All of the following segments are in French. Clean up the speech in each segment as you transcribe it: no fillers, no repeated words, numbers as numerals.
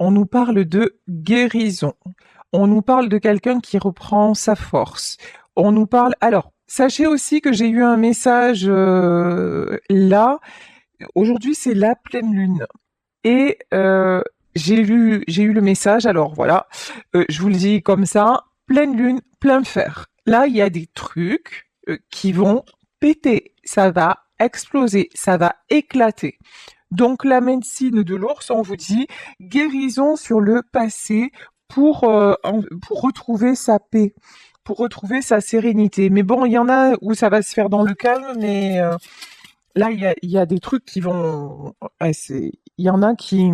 on nous parle de guérison. On nous parle de quelqu'un qui reprend sa force. On nous parle... Alors, sachez aussi que j'ai eu un message là. Aujourd'hui, c'est la pleine lune. Et j'ai eu le message. Alors voilà, je vous le dis comme ça. Pleine lune, plein fer. Là, il y a des trucs qui vont péter. Ça va exploser. Ça va éclater. Donc la médecine de l'ours, on vous dit guérison sur le passé pour retrouver sa paix, pour retrouver sa sérénité. Mais bon, il y en a où ça va se faire dans le calme, mais là, il y a des trucs qui vont... ouais, il y en a qui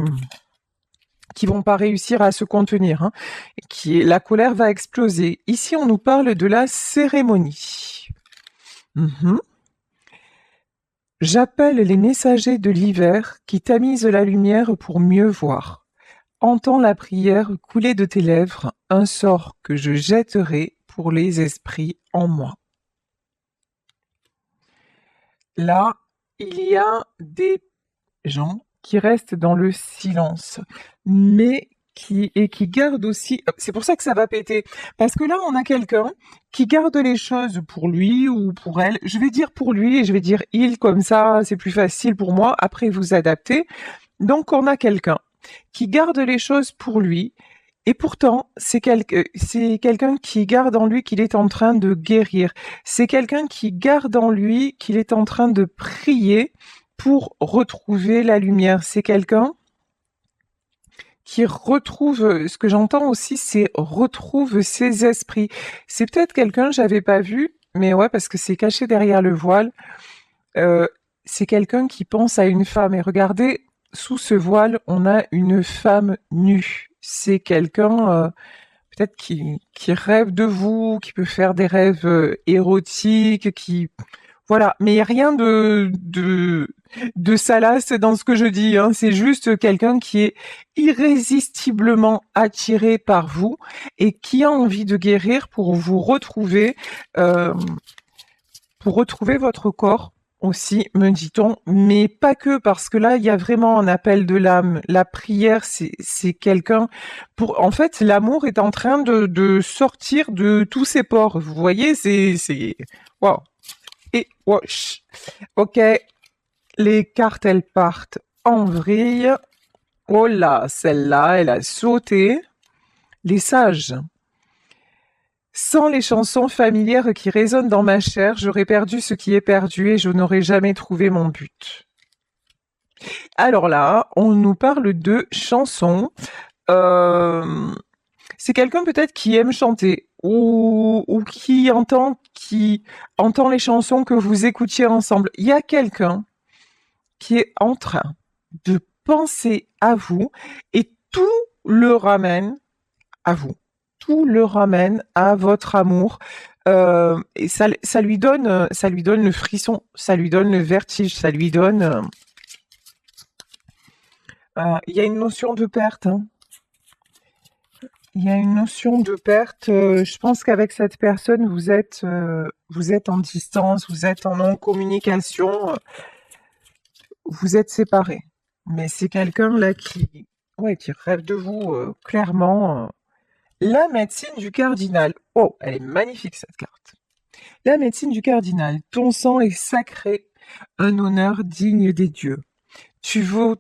vont pas réussir à se contenir. Hein, la colère va exploser. Ici, on nous parle de la cérémonie. Mhm. J'appelle les messagers de l'hiver qui tamisent la lumière pour mieux voir. Entends la prière couler de tes lèvres, un sort que je jetterai pour les esprits en moi. Là, il y a des gens qui restent dans le silence, mais qui gardent aussi... C'est pour ça que ça va péter. Parce que là, on a quelqu'un qui garde les choses pour lui ou pour elle. Je vais dire pour lui et je vais dire il, comme ça, c'est plus facile pour moi. Après, vous adaptez. Donc, on a quelqu'un qui garde les choses pour lui. Et pourtant, c'est quelqu'un qui garde en lui qu'il est en train de guérir. C'est quelqu'un qui garde en lui qu'il est en train de prier pour retrouver la lumière. C'est quelqu'un qui retrouve, ce que j'entends aussi, c'est retrouve ses esprits. C'est peut-être quelqu'un, j'avais pas vu, mais ouais, parce que c'est caché derrière le voile. C'est quelqu'un qui pense à une femme. Et regardez, sous ce voile, on a une femme nue. C'est quelqu'un peut-être qui rêve de vous, qui peut faire des rêves érotiques, qui... Voilà, mais il n'y a rien de salace dans ce que je dis. Hein. C'est juste quelqu'un qui est irrésistiblement attiré par vous et qui a envie de guérir euh, pour retrouver votre corps aussi, me dit-on, mais pas que, parce que là, il y a vraiment un appel de l'âme. La prière, c'est quelqu'un pour... En fait, l'amour est en train de sortir de tous ses pores. Vous voyez, Wow. Et wesh. Ok, les cartes, elles partent en vrille. Oh là, celle-là, elle a sauté. Les sages. Sans les chansons familières qui résonnent dans ma chair, j'aurais perdu ce qui est perdu et je n'aurais jamais trouvé mon but. Alors là, on nous parle de chansons. C'est quelqu'un peut-être qui aime chanter ou qui entend les chansons que vous écoutiez ensemble. Il y a quelqu'un qui est en train de penser à vous et tout le ramène à vous. Tout le ramène à votre amour. Et ça lui donne le frisson, ça lui donne le vertige, ça lui donne... Il y a une notion de perte. Hein. Il y a une notion de perte. Je pense qu'avec cette personne, vous êtes en distance, vous êtes en non-communication, vous êtes séparés. Mais c'est quelqu'un là qui rêve de vous, clairement. La médecine du cardinal. Oh, elle est magnifique cette carte. La médecine du cardinal. Ton sang est sacré, un honneur digne des dieux. Tu vaux,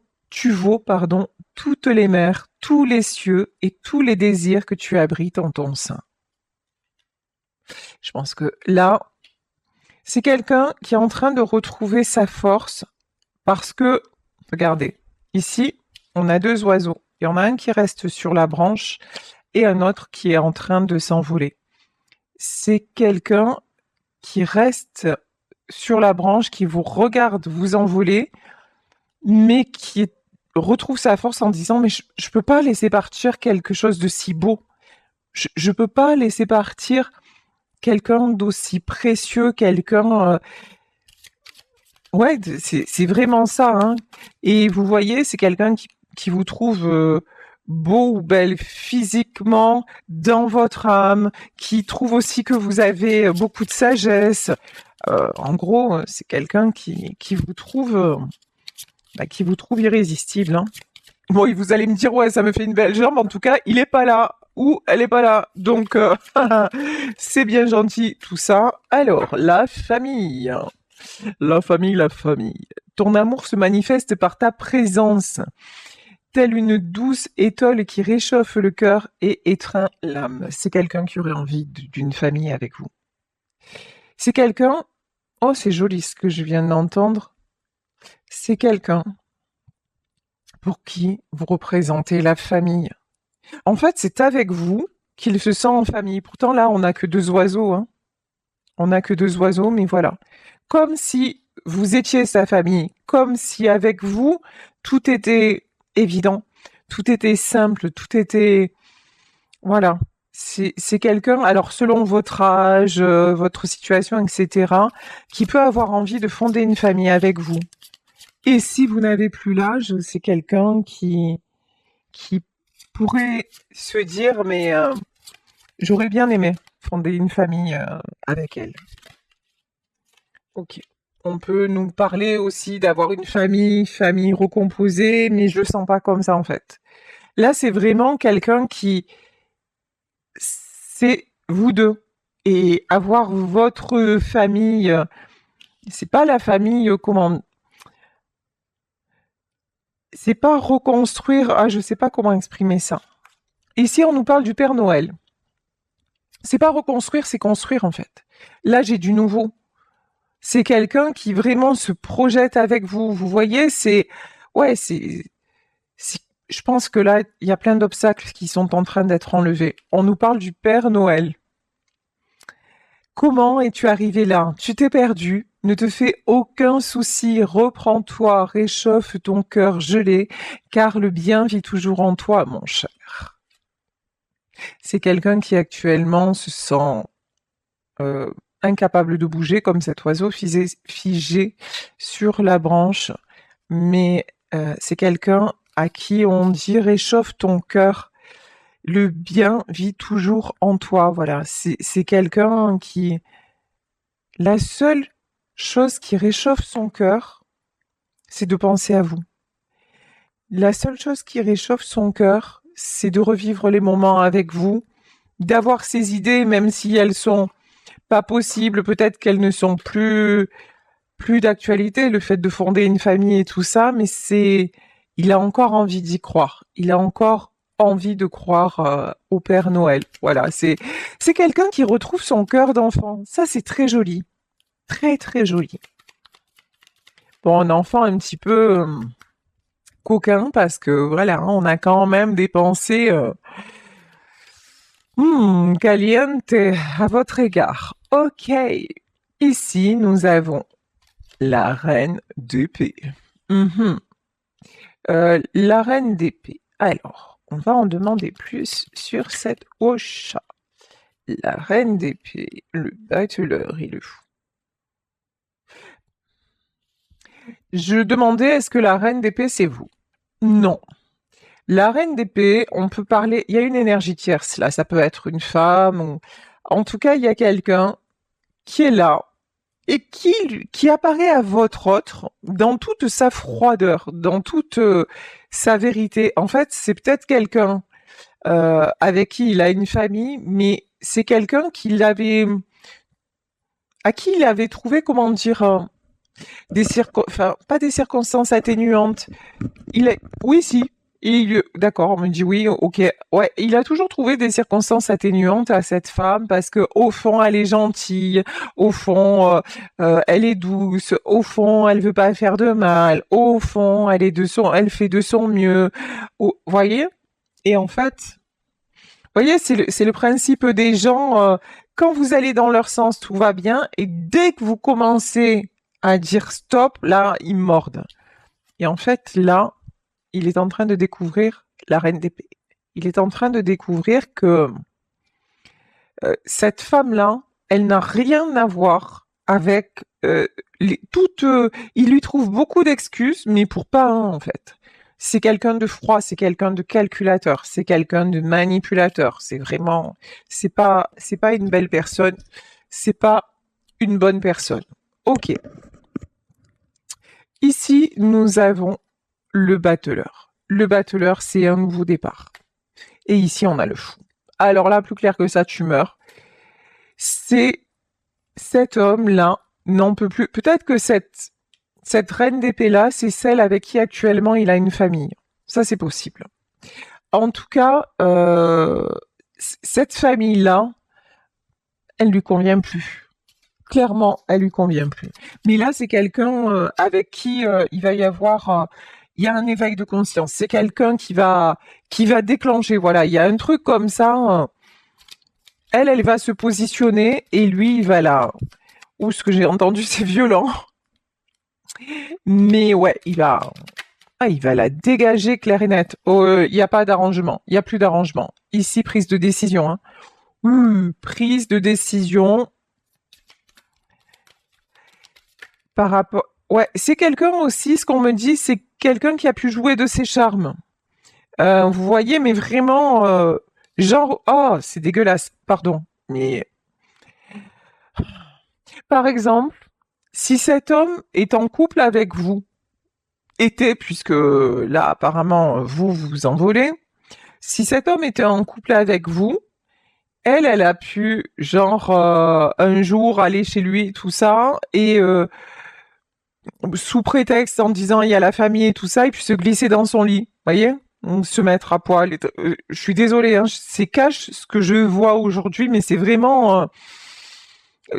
toutes les mers, tous les cieux et tous les désirs que tu abrites en ton sein. Je pense que là, c'est quelqu'un qui est en train de retrouver sa force parce que, regardez, ici, on a deux oiseaux. Il y en a un qui reste sur la branche et un autre qui est en train de s'envoler. C'est quelqu'un qui reste sur la branche, qui vous regarde vous envoler, mais qui retrouve sa force en disant mais je peux pas laisser partir quelque chose de si beau. Je peux pas laisser partir quelqu'un d'aussi précieux, quelqu'un... Ouais, c'est vraiment ça. Hein. Et vous voyez, c'est quelqu'un qui vous trouve beau ou belle physiquement, dans votre âme, qui trouve aussi que vous avez beaucoup de sagesse. En gros, c'est quelqu'un qui vous trouve irrésistible. Hein. Bon, vous allez me dire, ouais, ça me fait une belle jambe. En tout cas, il est pas là. Ou elle est pas là. Donc, c'est bien gentil tout ça. Alors, la famille. La famille, la famille. Ton amour se manifeste par ta présence, telle une douce étoile qui réchauffe le cœur et étreint l'âme. C'est quelqu'un qui aurait envie d'une famille avec vous. C'est quelqu'un... Oh, c'est joli ce que je viens d'entendre. C'est quelqu'un pour qui vous représentez la famille. En fait, c'est avec vous qu'il se sent en famille. Pourtant, là, on n'a que deux oiseaux. Hein. On n'a que deux oiseaux, mais voilà. Comme si vous étiez sa famille. Comme si avec vous, tout était évident. Tout était simple. Tout était... Voilà. C'est quelqu'un, alors selon votre âge, votre situation, etc., qui peut avoir envie de fonder une famille avec vous. Et si vous n'avez plus l'âge, c'est quelqu'un qui pourrait se dire, mais j'aurais bien aimé fonder une famille avec elle. Ok. On peut nous parler aussi d'avoir une famille recomposée, mais je le sens pas comme ça en fait. Là, c'est vraiment quelqu'un qui, c'est vous deux. Et avoir votre famille, c'est pas la famille, comment, c'est pas reconstruire, ah, je sais pas comment exprimer ça. Ici, on nous parle du Père Noël. C'est pas reconstruire, c'est construire en fait. Là, j'ai du nouveau. C'est quelqu'un qui vraiment se projette avec vous. Vous voyez, ouais, je pense que là, il y a plein d'obstacles qui sont en train d'être enlevés. On nous parle du Père Noël. Comment es-tu arrivé là? Tu t'es perdu. Ne te fais aucun souci. Reprends-toi, réchauffe ton cœur gelé, car le bien vit toujours en toi, mon cher. C'est quelqu'un qui actuellement se sent incapable de bouger, comme cet oiseau figé sur la branche. Mais c'est quelqu'un à qui on dit réchauffe ton cœur. Le bien vit toujours en toi. Voilà, c'est quelqu'un qui... La seule chose qui réchauffe son cœur, c'est de penser à vous. La seule chose qui réchauffe son cœur, c'est de revivre les moments avec vous, d'avoir ses idées, même si elles sont pas possibles, peut-être qu'elles ne sont plus d'actualité, le fait de fonder une famille et tout ça, mais il a encore envie d'y croire. Il a encore envie de croire au Père Noël. Voilà, c'est quelqu'un qui retrouve son cœur d'enfant. Ça, c'est très joli. Très, très joli. Bon, un enfant un petit peu coquin, parce que voilà, hein, on a quand même des pensées caliente à votre égard. Ok. Ici, nous avons la reine d'épée. La reine d'épée. Alors, on va en demander plus sur cette Ocha. La reine d'épée, le battleur et le fou. Je demandais, est-ce que la reine d'épée, c'est vous? Non. La reine d'épée, on peut parler, il y a une énergie tierce là, ça peut être une femme, ou... En tout cas, il y a quelqu'un qui est là et qui apparaît à votre autre dans toute sa froideur, dans toute sa vérité. En fait, c'est peut-être quelqu'un avec qui il a une famille, mais c'est quelqu'un à qui il avait trouvé, comment dire, enfin, pas des circonstances atténuantes. Oui, si. D'accord, on me dit oui, ok. Ouais, il a toujours trouvé des circonstances atténuantes à cette femme parce que au fond, elle est gentille, au fond, elle est douce, au fond, elle veut pas faire de mal, au fond, elle fait de son mieux. Voyez? Et en fait, voyez, c'est le principe des gens. Quand vous allez dans leur sens, tout va bien, et dès que vous commencez à dire stop, là, ils mordent. Et en fait, là, il est en train de découvrir la reine d'épée. Il est en train de découvrir que cette femme-là, elle n'a rien à voir avec il lui trouve beaucoup d'excuses, mais pour pas un, en fait. C'est quelqu'un de froid, c'est quelqu'un de calculateur, c'est quelqu'un de manipulateur. C'est pas une belle personne, c'est pas une bonne personne. Ok. Ici, nous avons le battleur. le battleur, c'est un nouveau départ. Et ici, on a le fou. Alors là, plus clair que ça, tu meurs. C'est cet homme-là n'en peut plus. Peut-être que cette reine d'épée-là, c'est celle avec qui actuellement il a une famille. Ça, c'est possible. En tout cas, cette famille-là, elle lui convient plus. Clairement, elle lui convient plus. Mais là, c'est quelqu'un avec qui il va y avoir, il y a un éveil de conscience. C'est quelqu'un qui va déclencher. Voilà, il y a un truc comme ça. Elle va se positionner et lui, il va là. Ou ce que j'ai entendu, c'est violent. Mais ouais, il va la dégager clair et net. Oh, il n'y a pas d'arrangement. Il n'y a plus d'arrangement. Ici, prise de décision. Hein. Prise de décision par rapport. Ouais, c'est quelqu'un aussi, ce qu'on me dit, c'est quelqu'un qui a pu jouer de ses charmes. Vous voyez, mais vraiment, genre, oh, c'est dégueulasse, pardon. Mais, par exemple, si cet homme est en couple avec vous, puisque là, apparemment, vous vous envolez, si cet homme était en couple avec vous, elle a pu, genre, un jour aller chez lui, tout ça, et sous prétexte en disant il y a la famille et tout ça, et puis se glisser dans son lit, voyez, se mettre à poil. Je suis désolée, hein, c'est cash ce que je vois aujourd'hui, mais c'est vraiment,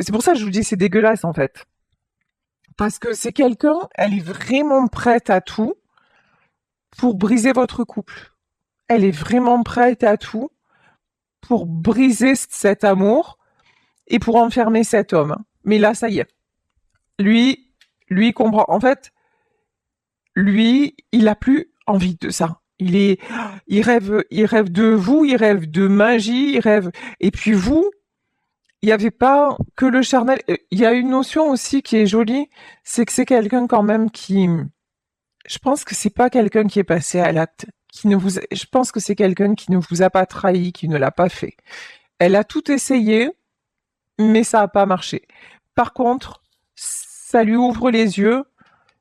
c'est pour ça que je vous dis c'est dégueulasse en fait, parce que c'est quelqu'un, elle est vraiment prête à tout pour briser votre couple. Elle est vraiment prête à tout pour briser cet amour et pour enfermer cet homme. Mais là, ça y est. Lui comprend. En fait, lui, il a plus envie de ça. Il rêve de vous, il rêve de magie, il rêve. Et puis vous, il n'y avait pas que le charnel. Il y a une notion aussi qui est jolie, c'est que c'est quelqu'un quand même qui, je pense que c'est pas quelqu'un qui est passé à l'acte, je pense que c'est quelqu'un qui ne vous a pas trahi, qui ne l'a pas fait. Elle a tout essayé, mais ça n'a pas marché. Par contre, ça lui ouvre les yeux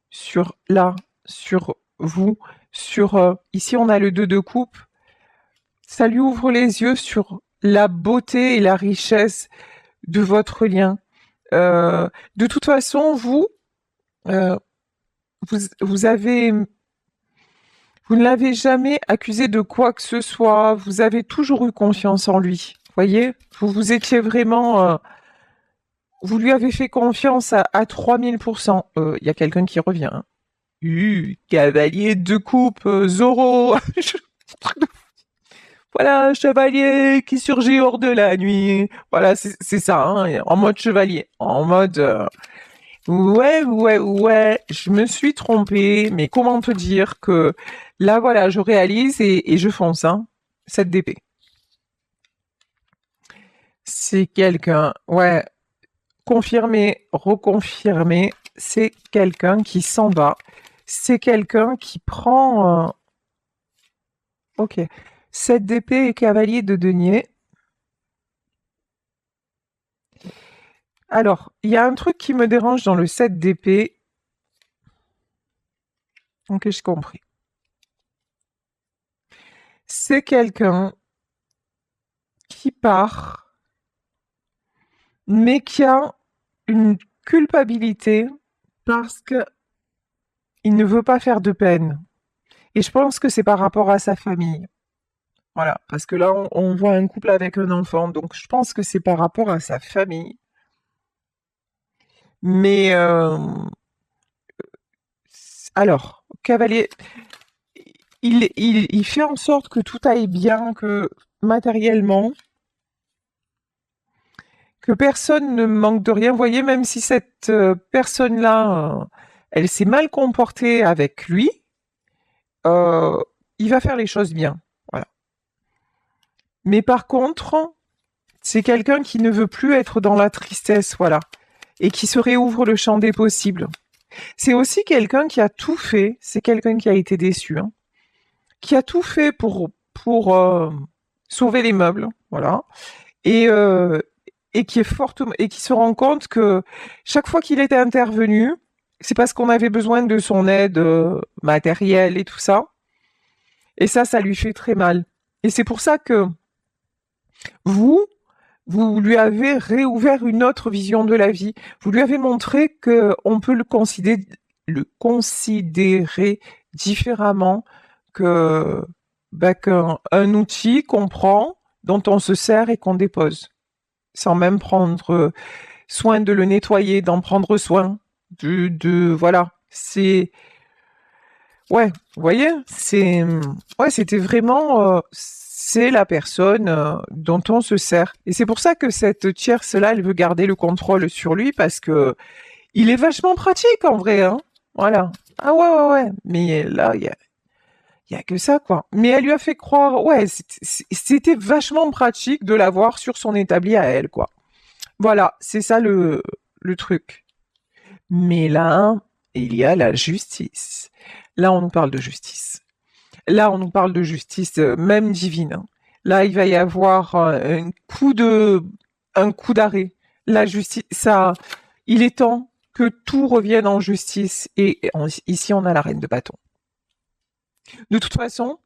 sur vous, ici on a le 2 de coupe. Ça lui ouvre les yeux sur la beauté et la richesse de votre lien. De toute façon, euh, vous ne l'avez jamais accusé de quoi que ce soit. Vous avez toujours eu confiance en lui. Voyez, vous étiez vraiment, vous lui avez fait confiance à 3000%. Il y a quelqu'un qui revient. Hein. Cavalier de coupe, Zoro. Voilà, chevalier qui surgit hors de la nuit. Voilà, c'est ça, hein, en mode chevalier. En mode, ouais, je me suis trompée, mais comment te dire que là, voilà, je réalise et je fonce, hein, cette d'épée. C'est quelqu'un, ouais, confirmé, reconfirmé, c'est quelqu'un qui s'en va. C'est quelqu'un qui prend... Ok. 7 d'épée et cavalier de denier. Alors, il y a un truc qui me dérange dans le 7 d'épée. Ok, j'ai compris. C'est quelqu'un qui part, mais qui a une culpabilité parce que il ne veut pas faire de peine. Et je pense que c'est par rapport à sa famille. Voilà, parce que là, on voit un couple avec un enfant, donc je pense que c'est par rapport à sa famille. Mais alors, cavalier, il fait en sorte que tout aille bien, que matériellement, que personne ne manque de rien. Vous voyez, même si cette personne-là, elle s'est mal comportée avec lui, il va faire les choses bien. Voilà. Mais par contre, c'est quelqu'un qui ne veut plus être dans la tristesse, voilà, et qui se réouvre le champ des possibles. C'est aussi quelqu'un qui a tout fait, c'est quelqu'un qui a été déçu, hein, qui a tout fait pour sauver les meubles, voilà, et qui est fortement et qui se rend compte que chaque fois qu'il était intervenu, c'est parce qu'on avait besoin de son aide matérielle et tout ça. Et ça lui fait très mal. Et c'est pour ça que vous, vous lui avez réouvert une autre vision de la vie. Vous lui avez montré que on peut le considérer différemment que qu'un outil qu'on prend, dont on se sert et qu'on dépose, sans même prendre soin de le nettoyer, d'en prendre soin, voilà. Ouais, vous voyez, ouais, c'était vraiment, c'est la personne dont on se sert. Et c'est pour ça que cette tierce-là, elle veut garder le contrôle sur lui parce que il est vachement pratique en vrai, hein. Voilà. Ah ouais, ouais, ouais. Mais là, il y a que ça, quoi. Mais elle lui a fait croire, ouais, c'était vachement pratique de l'avoir sur son établi à elle, quoi. Voilà, c'est ça le truc. Mais là, il y a la justice. Là, on nous parle de justice. Là, on nous parle de justice, même divine, hein. Là, il va y avoir un coup d'arrêt. La justice, ça, il est temps que tout revienne en justice. Et ici, on a la reine de bâton. De toute façon,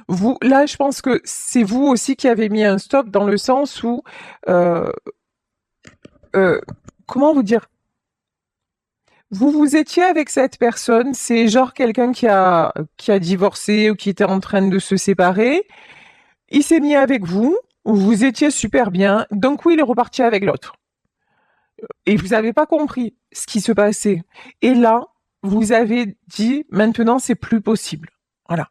vous, là, je pense que c'est vous aussi qui avez mis un stop dans le sens où, euh, comment vous dire, vous étiez avec cette personne, c'est genre quelqu'un qui a divorcé ou qui était en train de se séparer. Il s'est mis avec vous étiez super bien, d'un coup il est reparti avec l'autre. Et vous n'avez pas compris ce qui se passait. Et là, vous avez dit, maintenant c'est plus possible. Voilà.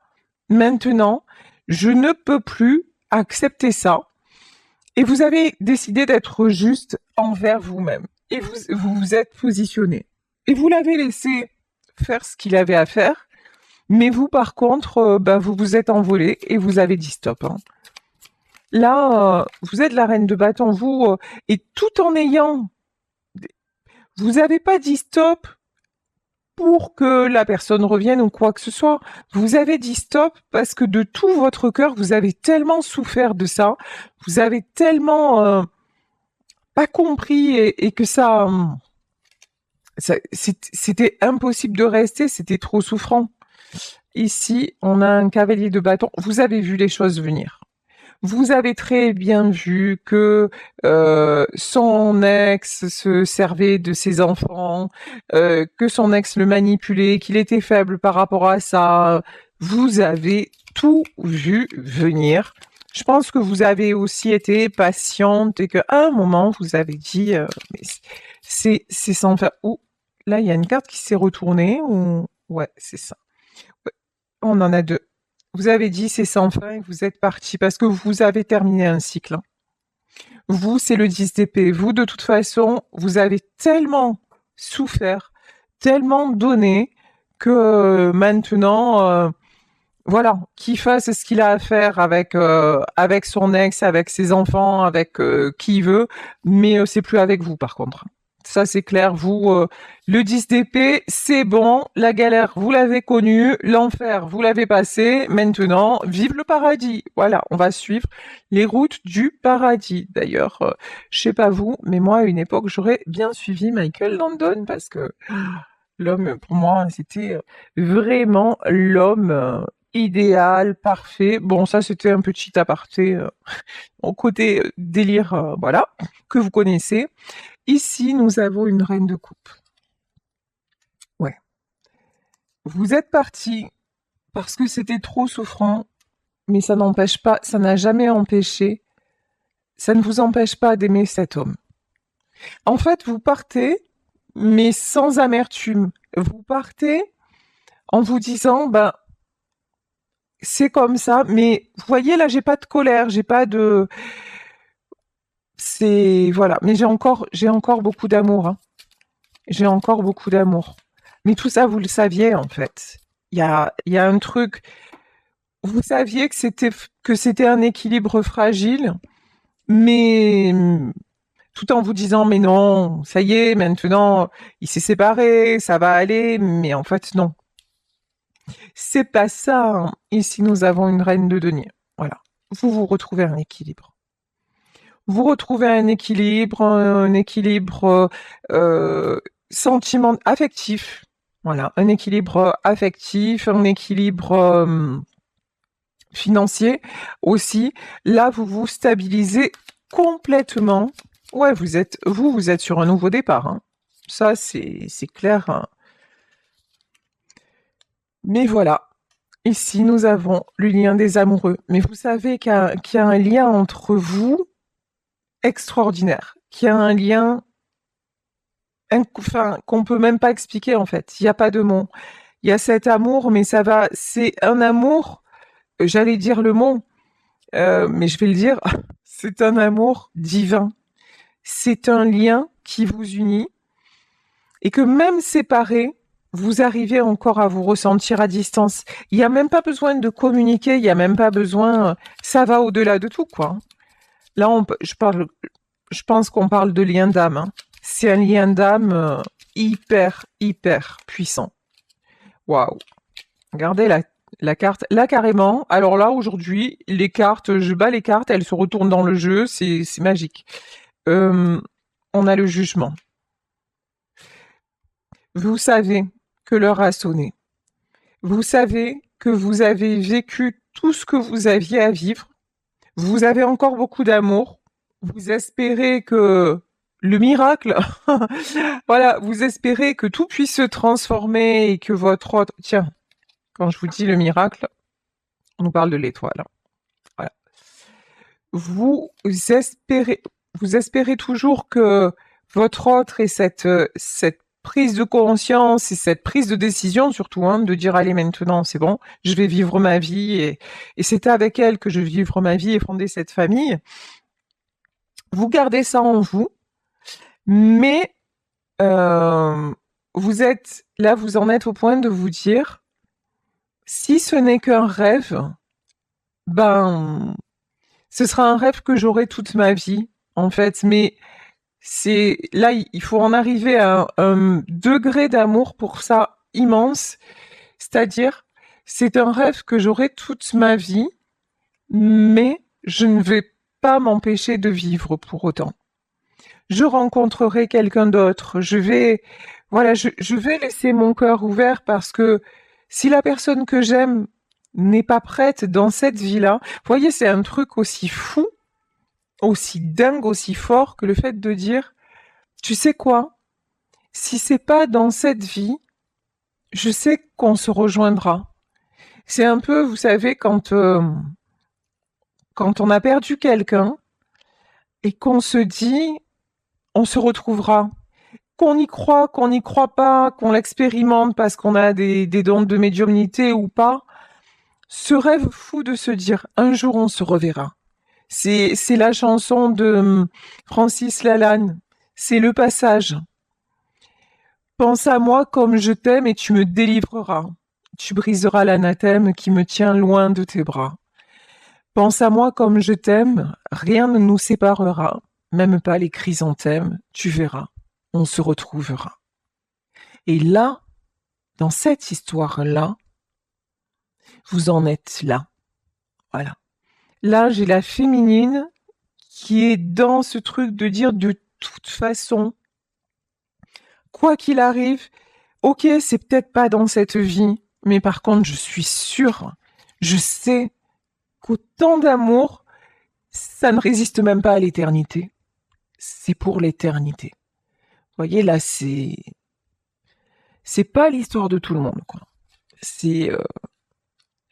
Maintenant, je ne peux plus accepter ça. Et vous avez décidé d'être juste envers vous-même. Et vous vous êtes positionné. Et vous l'avez laissé faire ce qu'il avait à faire. Mais vous, par contre, vous vous êtes envolé et vous avez dit stop, hein. Là, vous êtes la reine de bâton, vous, et tout en ayant... Vous n'avez pas dit stop pour que la personne revienne ou quoi que ce soit. Vous avez dit stop parce que de tout votre cœur, vous avez tellement souffert de ça, vous avez tellement pas compris et que c'était impossible de rester, c'était trop souffrant. Ici, on a un cavalier de bâton. Vous avez vu les choses venir. Vous avez très bien vu que son ex se servait de ses enfants, que son ex le manipulait, qu'il était faible par rapport à ça. Vous avez tout vu venir. Je pense que vous avez aussi été patiente et qu'à un moment vous avez dit mais c'est sans faire. Ouh, là il y a une carte qui s'est retournée. Ou ouais, c'est ça. Ouais, on en a deux. Vous avez dit c'est sans fin et vous êtes parti parce que vous avez terminé un cycle, hein. Vous, c'est le 10 d'épée. Vous, de toute façon, vous avez tellement souffert, tellement donné que maintenant, voilà, qu'il fasse ce qu'il a à faire avec son ex, avec ses enfants, avec qui il veut, mais c'est plus avec vous par contre. Ça c'est clair, vous, le 10 d'épée, c'est bon, la galère, vous l'avez connue, l'enfer, vous l'avez passé, maintenant, vive le paradis. Voilà, on va suivre les routes du paradis. D'ailleurs, je sais pas vous, mais moi à une époque, j'aurais bien suivi Michael Landon parce que l'homme, pour moi, c'était vraiment l'homme idéal, parfait. Bon, ça c'était un petit aparté au côté délire, voilà, que vous connaissez. Ici, nous avons une reine de coupe. Ouais. Vous êtes parti parce que c'était trop souffrant, mais ça n'empêche pas, ça n'a jamais empêché, ça ne vous empêche pas d'aimer cet homme. En fait, vous partez, mais sans amertume. Vous partez en vous disant, c'est comme ça, mais vous voyez là, j'ai pas de colère, j'ai pas de, c'est voilà, mais j'ai encore beaucoup d'amour, hein. J'ai encore beaucoup d'amour. Mais tout ça, vous le saviez en fait. Il y a un truc. Vous saviez que c'était un équilibre fragile, mais tout en vous disant mais non, ça y est, maintenant il s'est séparé, ça va aller, mais en fait non. C'est pas ça, hein. Ici nous avons une reine de denier. Voilà. Vous retrouvez un équilibre. Vous retrouvez un équilibre sentiment affectif. Voilà, un équilibre affectif, un équilibre financier aussi. Là, vous vous stabilisez complètement. Ouais, vous êtes sur un nouveau départ, hein. Ça, c'est clair, hein. Mais voilà, ici, nous avons le lien des amoureux. Mais vous savez qu'il y a un lien entre vous extraordinaire, qu'il y a un lien enfin, qu'on peut même pas expliquer en fait. Il n'y a pas de mots. Il y a cet amour, mais c'est un amour, j'allais dire le mot, mais je vais le dire, c'est un amour divin. C'est un lien qui vous unit et que même séparés, vous arrivez encore à vous ressentir à distance. Il n'y a même pas besoin de communiquer, il n'y a même pas besoin, ça va au-delà de tout, quoi. Là, je pense qu'on parle de lien d'âme, hein. C'est un lien d'âme hyper, hyper puissant. Waouh. Regardez la carte. Là, carrément, alors là, aujourd'hui, les cartes, je bats les cartes, elles se retournent dans le jeu, c'est magique. On a le jugement. Vous savez que l'heure a sonné. Vous savez que vous avez vécu tout ce que vous aviez à vivre. Vous avez encore beaucoup d'amour. Vous espérez que le miracle, voilà, vous espérez que tout puisse se transformer et que votre autre... Tiens, quand je vous dis le miracle, on nous parle de l'étoile, hein. Voilà. Vous espérez toujours que votre autre ait cette prise de conscience et cette prise de décision surtout, hein, de dire allez maintenant c'est bon, je vais vivre ma vie et c'est avec elle que je vais vivre ma vie et fonder cette famille. Vous gardez ça en vous, mais vous en êtes au point de vous dire si ce n'est qu'un rêve, ben ce sera un rêve que j'aurai toute ma vie en fait, mais là il faut en arriver à un degré d'amour pour ça immense, c'est-à-dire c'est un rêve que j'aurai toute ma vie, mais je ne vais pas m'empêcher de vivre pour autant. Je rencontrerai quelqu'un d'autre, je vais laisser mon cœur ouvert parce que si la personne que j'aime n'est pas prête dans cette vie-là, vous voyez, c'est un truc aussi fou, aussi dingue, aussi fort que le fait de dire, tu sais quoi, si c'est pas dans cette vie, je sais qu'on se rejoindra. C'est un peu, vous savez, quand on a perdu quelqu'un et qu'on se dit, on se retrouvera. Qu'on y croit, qu'on n'y croit pas, qu'on l'expérimente parce qu'on a des dons de médiumnité ou pas, ce rêve fou de se dire un jour on se reverra. C'est la chanson de Francis Lalanne. C'est le passage. Pense à moi comme je t'aime et tu me délivreras. Tu briseras l'anathème qui me tient loin de tes bras. Pense à moi comme je t'aime, rien ne nous séparera, même pas les chrysanthèmes, tu verras, on se retrouvera. Et là, dans cette histoire-là, vous en êtes là. Voilà. Là, j'ai la féminine qui est dans ce truc de dire de toute façon, quoi qu'il arrive, ok, c'est peut-être pas dans cette vie, mais par contre, je suis sûre, je sais qu'autant d'amour, ça ne résiste même pas à l'éternité. C'est pour l'éternité. Vous voyez, là, c'est pas l'histoire de tout le monde, quoi. C'est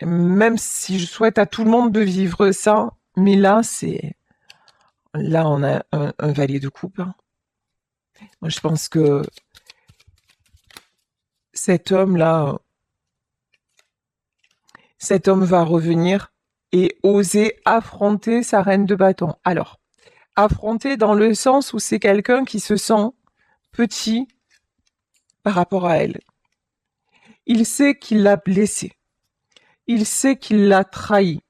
même si je souhaite à tout le monde de vivre ça, mais là, on a un valier de coupe, hein. Moi, je pense que cet homme va revenir et oser affronter sa reine de bâton. Alors, affronter dans le sens où c'est quelqu'un qui se sent petit par rapport à elle. Il sait qu'il l'a blessée. Il sait qu'il l'a trahi.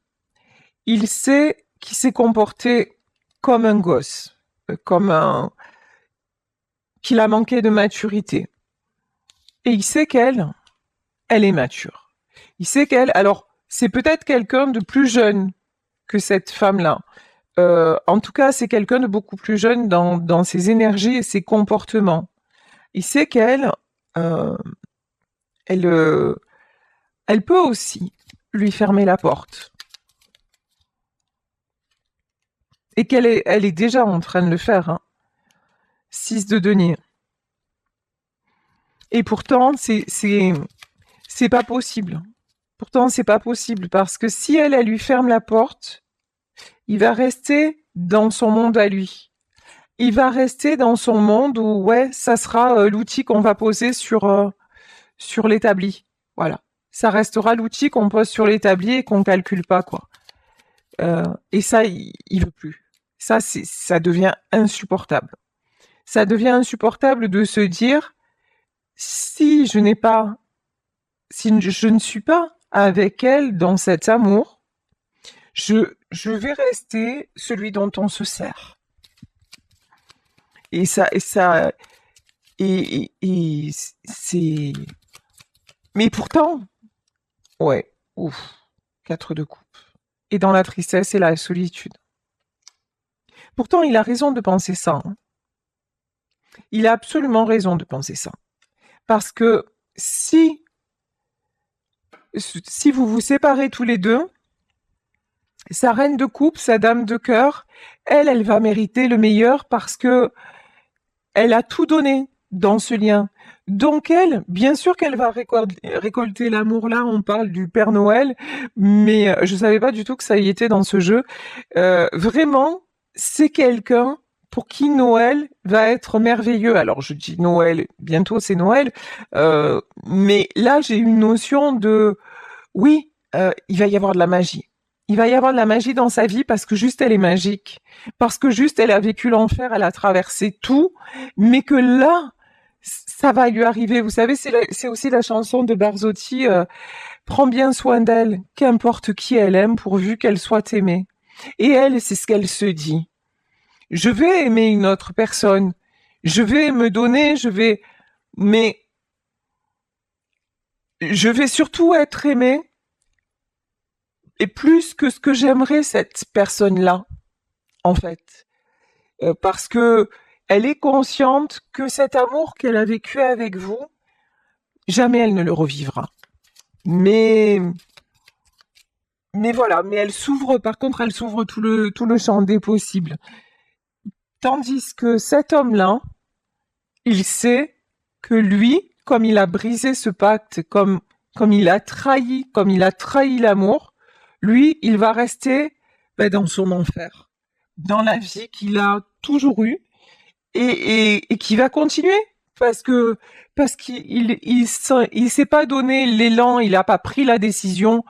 Il sait qu'il s'est comporté comme un gosse, qu'il a manqué de maturité. Et il sait elle est mature. Il sait alors, c'est peut-être quelqu'un de plus jeune que cette femme-là. En tout cas, c'est quelqu'un de beaucoup plus jeune dans ses énergies et ses comportements. Il sait elle, elle peut aussi lui fermer la porte. Et elle est déjà en train de le faire, hein. 6 de denier. Et pourtant, c'est pas possible. Pourtant, c'est pas possible parce que si elle lui ferme la porte, il va rester dans son monde à lui. Il va rester dans son monde où, ouais, ça sera l'outil qu'on va poser sur l'établi. Voilà. Ça restera l'outil qu'on pose sur l'établi et qu'on calcule pas, quoi. Et ça, il veut plus. Ça devient insupportable. Ça devient insupportable de se dire, si je ne suis pas avec elle dans cet amour, je vais rester celui dont on se sert. Et c'est... Mais pourtant, ouais, ouf, 4 de coupe. Et dans la tristesse et la solitude. Pourtant, il a raison de penser ça, hein. Il a absolument raison de penser ça. Parce que si vous vous séparez tous les deux, sa reine de coupe, sa dame de cœur, elle va mériter le meilleur parce que elle a tout donné dans ce lien. Donc elle, bien sûr qu'elle va récolter l'amour. Là, on parle du Père Noël, mais je savais pas du tout que ça y était dans ce jeu. Vraiment, c'est quelqu'un pour qui Noël va être merveilleux. Alors je dis Noël, bientôt c'est Noël, mais là j'ai une notion de, oui, il va y avoir de la magie. Il va y avoir de la magie dans sa vie parce que juste elle est magique, parce que juste elle a vécu l'enfer, elle a traversé tout, mais que là, ça va lui arriver. Vous savez, c'est aussi la chanson de Barzotti, prends bien soin d'elle, qu'importe qui elle aime, pourvu qu'elle soit aimée. Et elle, c'est ce qu'elle se dit. Je vais aimer une autre personne, je vais me donner, mais je vais surtout être aimée, et plus que ce que j'aimerais cette personne-là, en fait. Parce que elle est consciente que cet amour qu'elle a vécu avec vous, jamais elle ne le revivra. Mais voilà, mais elle s'ouvre, par contre, elle s'ouvre tout le champ des possibles. Tandis que cet homme-là, il sait que lui, comme il a brisé ce pacte, comme il a trahi l'amour, lui, il va rester dans son enfer, dans la vie qu'il a toujours eue et qui va continuer parce qu'il s'est pas donné l'élan, il n'a pas pris la décision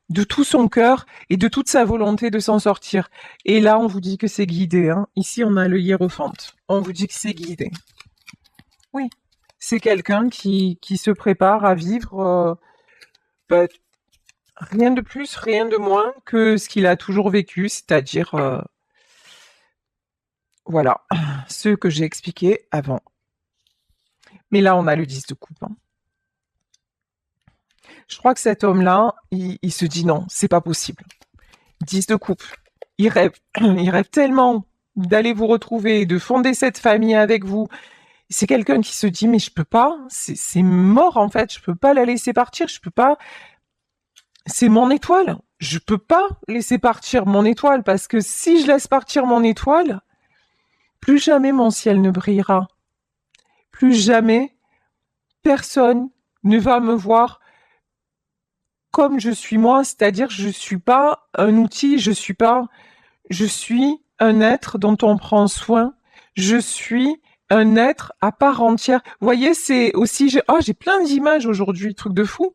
de tout son cœur et de toute sa volonté de s'en sortir. Et là, on vous dit que c'est guidé, hein. Ici, on a le hiérophante. On vous dit que c'est guidé. Oui, c'est quelqu'un qui se prépare à vivre rien de plus, rien de moins que ce qu'il a toujours vécu, c'est-à-dire, voilà, ce que j'ai expliqué avant. Mais là, on a le 10 de coupe, hein. Je crois que cet homme-là, il se dit non, c'est pas possible. 10 de coupe. Il rêve tellement d'aller vous retrouver, de fonder cette famille avec vous. C'est quelqu'un qui se dit mais je peux pas, c'est mort en fait, je peux pas la laisser partir, je peux pas. C'est mon étoile. Je peux pas laisser partir mon étoile parce que si je laisse partir mon étoile, plus jamais mon ciel ne brillera. Plus jamais personne ne va me voir comme je suis moi, c'est-à-dire je suis pas un outil, je suis un être dont on prend soin, je suis un être à part entière. Vous voyez, c'est aussi, j'ai plein d'images aujourd'hui, truc de fou,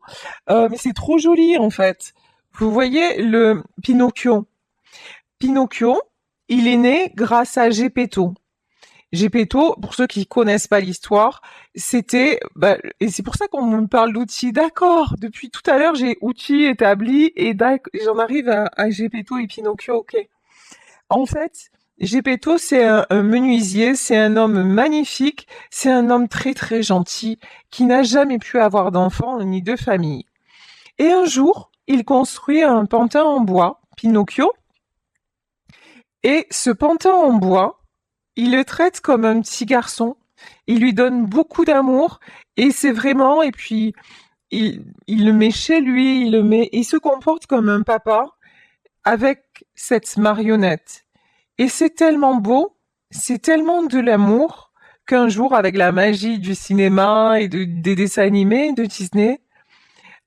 mais c'est trop joli en fait. Vous voyez le Pinocchio. Pinocchio, il est né grâce à Geppetto. Geppetto, pour ceux qui connaissent pas l'histoire, c'était, et c'est pour ça qu'on me parle d'outils. D'accord, depuis tout à l'heure, j'ai outils établis et j'en arrive à Geppetto et Pinocchio, ok. En fait, Geppetto, c'est un menuisier, c'est un homme magnifique, c'est un homme très très gentil qui n'a jamais pu avoir d'enfant ni de famille. Et un jour, il construit un pantin en bois, Pinocchio, et ce pantin en bois, il le traite comme un petit garçon, il lui donne beaucoup d'amour, et c'est vraiment, et puis il le met chez lui, il se comporte comme un papa avec cette marionnette. Et c'est tellement beau, c'est tellement de l'amour qu'un jour, avec la magie du cinéma et des dessins animés de Disney,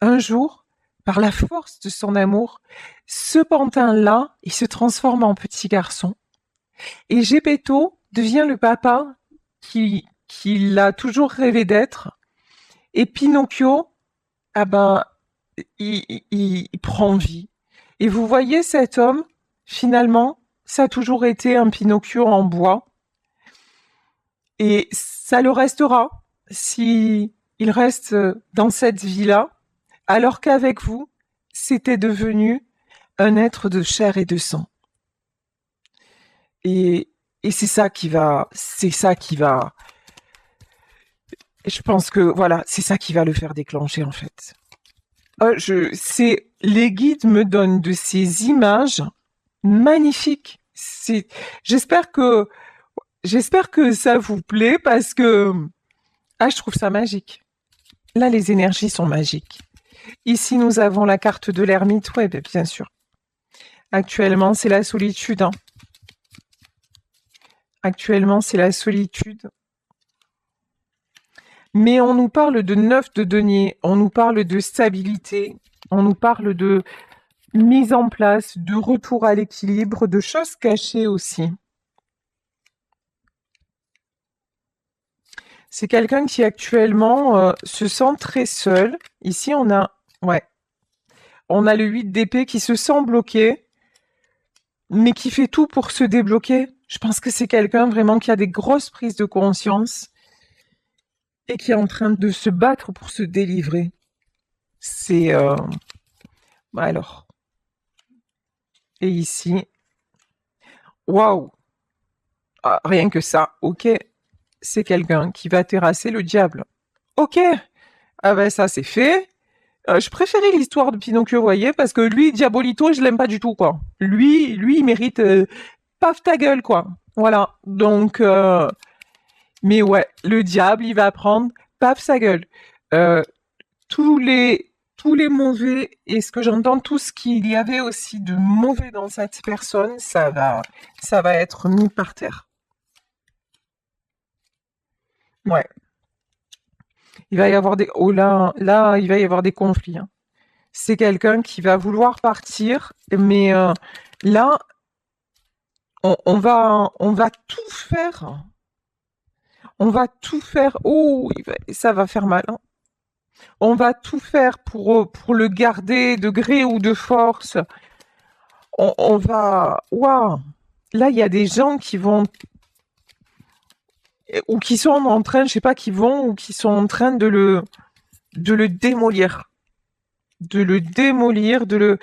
un jour, par la force de son amour, ce pantin-là, il se transforme en petit garçon. Et Geppetto devient le papa qu'il a toujours rêvé d'être. Et Pinocchio, ah ben, il prend vie. Et vous voyez cet homme, finalement, ça a toujours été un Pinocchio en bois. Et ça le restera si il reste dans cette vie-là, alors qu'avec vous, c'était devenu un être de chair et de sang. Et, et c'est ça qui va, je pense que voilà, c'est ça qui va le faire déclencher en fait. Les guides me donnent de ces images magnifiques. J'espère que, j'espère que ça vous plaît parce que, je trouve ça magique. Là, les énergies sont magiques. Ici, nous avons la carte de l'ermite, ouais, bien sûr. Actuellement, c'est la solitude. Hein. Actuellement, c'est la solitude. Mais on nous parle de 9 de denier, on nous parle de stabilité, on nous parle de mise en place, de retour à l'équilibre, de choses cachées aussi. C'est quelqu'un qui actuellement se sent très seul. Ici, on a le 8 d'épée qui se sent bloqué, mais qui fait tout pour se débloquer. Je pense que c'est quelqu'un vraiment qui a des grosses prises de conscience et qui est en train de se battre pour se délivrer. C'est... alors. Et ici... Waouh! Rien que ça, ok. C'est quelqu'un qui va terrasser le diable. Ok! Ah ben ça, c'est fait. Je préférais l'histoire de Pinocchio, vous voyez, parce que lui, Diabolito, je l'aime pas du tout, quoi. Lui, il mérite... paf ta gueule, quoi. Voilà. Donc... mais ouais, le diable, il va prendre, paf, sa gueule. Tous les mauvais, et ce que j'entends, tout ce qu'il y avait aussi de mauvais dans cette personne, ça va être mis par terre. Ouais. Il va y avoir des, oh là, il va y avoir des conflits. Hein. C'est quelqu'un qui va vouloir partir, mais là, on va tout faire. On va tout faire. Oh, ça va faire mal. Hein. On va tout faire pour le garder de gré ou de force. On va... Waouh! Là, il y a des gens qui vont... Ou qui sont en train, je sais pas, qui vont ou qui sont en train de le démolir. De le démolir, de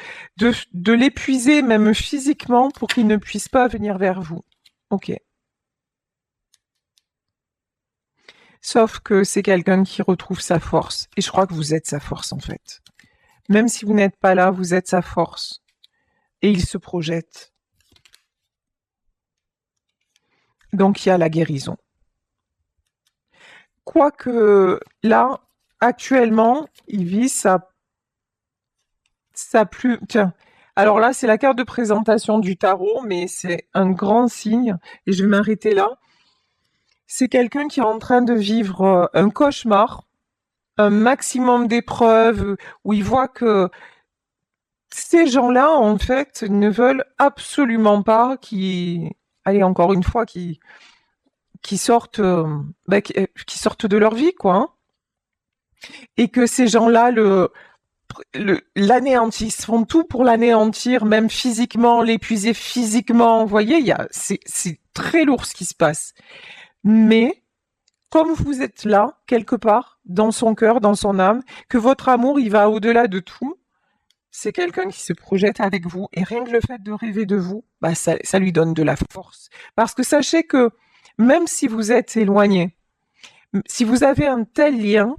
l'épuiser même physiquement pour qu'il ne puisse pas venir vers vous. Ok. Sauf que c'est quelqu'un qui retrouve sa force. Et je crois que vous êtes sa force, en fait. Même si vous n'êtes pas là, vous êtes sa force. Et il se projette. Donc, il y a la guérison. Quoique, là, actuellement, il vit sa plus... Tiens, alors là, c'est la carte de présentation du tarot, mais c'est un grand signe. Et je vais m'arrêter là. C'est quelqu'un qui est en train de vivre un cauchemar, un maximum d'épreuves, où il voit que ces gens-là, en fait, ne veulent absolument pas allez, encore une fois, qui sortent, qui sortent de leur vie, quoi. Hein. Et que ces gens-là l'anéantissent, font tout pour l'anéantir, même physiquement, l'épuiser physiquement. Vous voyez, c'est très lourd ce qui se passe. Mais comme vous êtes là, quelque part, dans son cœur, dans son âme, que votre amour, il va au-delà de tout, c'est quelqu'un qui se projette avec vous, et rien que le fait de rêver de vous, ça lui donne de la force. Parce que sachez que même si vous êtes éloigné, si vous avez un tel lien,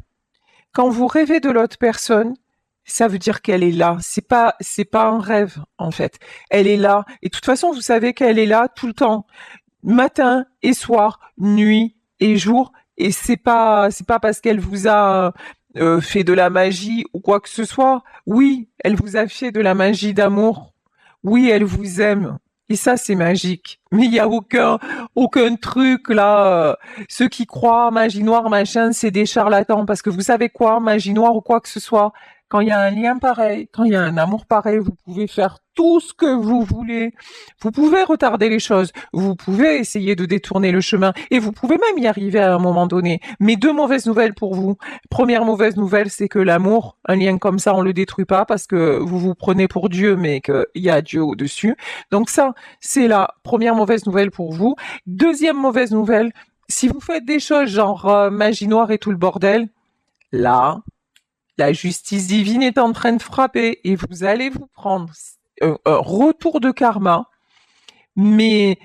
quand vous rêvez de l'autre personne, ça veut dire qu'elle est là. C'est pas un rêve, en fait. Elle est là. Et de toute façon, vous savez qu'elle est là tout le temps. Matin et soir, nuit et jour. Et c'est pas parce qu'elle vous a fait de la magie ou quoi que ce soit. Oui, elle vous a fait de la magie d'amour. Oui, elle vous aime. Et ça, c'est magique. Mais il y a aucun truc là. Ceux qui croient magie noire, machin, c'est des charlatans. Parce que vous savez quoi, magie noire ou quoi que ce soit, quand il y a un lien pareil, quand il y a un amour pareil, vous pouvez faire tout ce que vous voulez. Vous pouvez retarder les choses. Vous pouvez essayer de détourner le chemin. Et vous pouvez même y arriver à un moment donné. Mais deux mauvaises nouvelles pour vous. Première mauvaise nouvelle, c'est que l'amour, un lien comme ça, on le détruit pas parce que vous vous prenez pour Dieu, mais qu'il y a Dieu au-dessus. Donc ça, c'est la première mauvaise nouvelle pour vous. Deuxième mauvaise nouvelle, si vous faites des choses genre magie noire et tout le bordel, là, la justice divine est en train de frapper et vous allez vous prendre un retour de karma, mais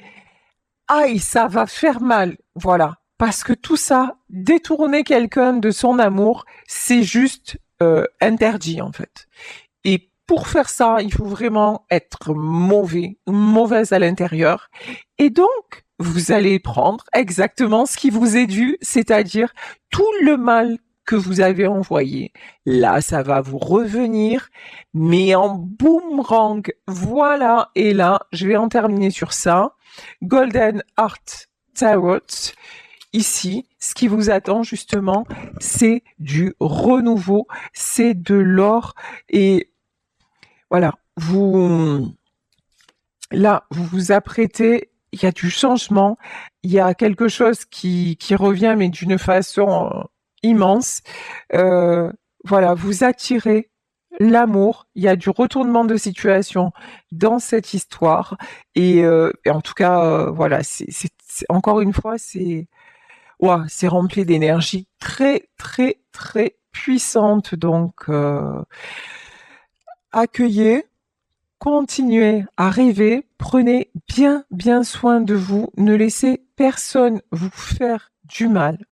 aïe, ça va faire mal, voilà. Parce que tout ça, détourner quelqu'un de son amour, c'est juste interdit en fait. Et pour faire ça, il faut vraiment être mauvaise à l'intérieur. Et donc, vous allez prendre exactement ce qui vous est dû, c'est-à-dire tout le mal que vous avez envoyé. Là, ça va vous revenir, mais en boomerang. Voilà. Et là, je vais en terminer sur ça. Golden Heart Tarot. Ici, ce qui vous attend justement, c'est du renouveau, c'est de l'or et voilà, vous vous apprêtez, il y a du changement, il y a quelque chose qui revient, mais d'une façon immense. Voilà, vous attirez l'amour, il y a du retournement de situation dans cette histoire. Et en tout cas, voilà, encore une fois, ouah, c'est rempli d'énergie très, très, très puissante. Donc, accueillez, continuez à rêver, prenez bien, bien soin de vous, ne laissez personne vous faire du mal.